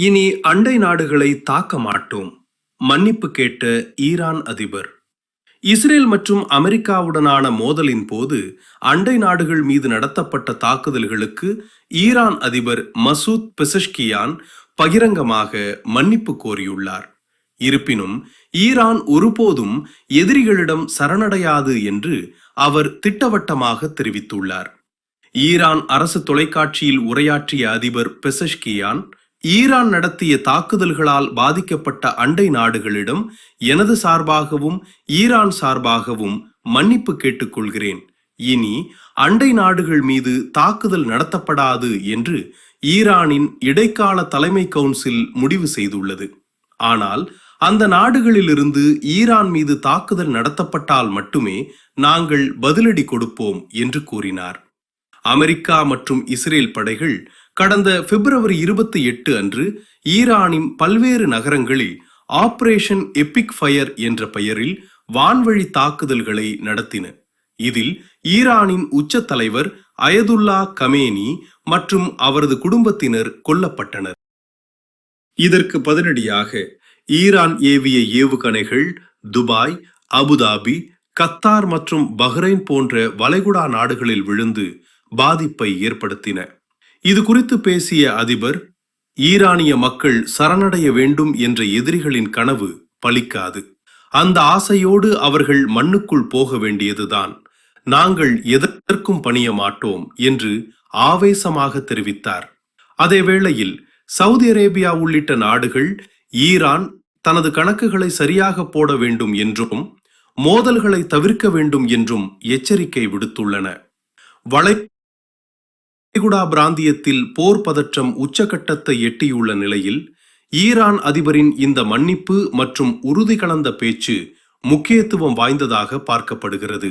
இனி அண்டை நாடுகளை தாக்க மாட்டோம். மன்னிப்பு கேட்ட ஈரான் அதிபர். இஸ்ரேல் மற்றும் அமெரிக்காவுடனான மோதலின் போது அண்டை நாடுகள் மீது நடத்தப்பட்ட தாக்குதல்களுக்கு ஈரான் அதிபர் மசூத் பெசஷ்கியான் பகிரங்கமாக மன்னிப்பு கோரியுள்ளார். இருப்பினும் ஈரான் ஒருபோதும் எதிரிகளிடம் சரணடையாது என்று அவர் திட்டவட்டமாக தெரிவித்துள்ளார். ஈரான் அரசு தொலைக்காட்சியில் உரையாற்றிய அதிபர் பெசஷ்கியான், ஈரான் நடத்திய தாக்குதல்களால் பாதிக்கப்பட்ட அண்டை நாடுகளிடம் எனது சார்பாகவும் ஈரான் சார்பாகவும் மன்னிப்பு கேட்டுக்கொள்கிறேன். இனி அண்டை நாடுகள் மீது தாக்குதல் நடத்தப்படாது என்று ஈரானின் இடைக்கால தலைமை கவுன்சில் முடிவு செய்துள்ளது. ஆனால் அந்த நாடுகளிலிருந்து ஈரான் மீது தாக்குதல் நடத்தப்பட்டால் மட்டுமே நாங்கள் பதிலடி கொடுப்போம் என்று கூறினார். அமெரிக்கா மற்றும் இஸ்ரேல் படைகள் கடந்த பிப்ரவரி 28 அன்று ஈரானின் பல்வேறு நகரங்களில் ஆபரேஷன் எபிக் ஃபயர் என்ற பெயரில் வான்வழி தாக்குதல்களை நடத்தின. இதில் ஈரானின் உச்ச தலைவர் அயதுல்லா கமேனி மற்றும் அவரது குடும்பத்தினர் கொல்லப்பட்டனர். இதற்கு பதிலடியாக ஈரான் ஏவிய ஏவுகணைகள் துபாய், அபுதாபி, கத்தார் மற்றும் பஹ்ரைன் போன்ற வளைகுடா நாடுகளில் விழுந்து பாதிப்பை ஏற்படுத்தின. இது குறித்து பேசிய அதிபர், ஈரானிய மக்கள் சரணடைய வேண்டும் என்ற எதிரிகளின் கனவு பலிக்காது. அந்த ஆசையோடு அவர்கள் மண்ணுக்குள் போக வேண்டியதுதான். நாங்கள் எதற்கும் பணிய மாட்டோம் என்று ஆவேசமாக தெரிவித்தார். அதே வேளையில் சவுதி அரேபியா உள்ளிட்ட நாடுகள் ஈரான் தனது கணக்குகளை சரியாக போட வேண்டும் என்றும் மோதல்களை தவிர்க்க வேண்டும் என்றும் எச்சரிக்கை விடுத்துள்ளன. வளைகுடா பிராந்தியத்தில் போர் பதற்றம் உச்சகட்டத்தை எட்டியுள்ள நிலையில் ஈரான் அதிபரின் இந்த மன்னிப்பு மற்றும் உறுதி கலந்த பேச்சு முக்கியத்துவம் வாய்ந்ததாக பார்க்கப்படுகிறது.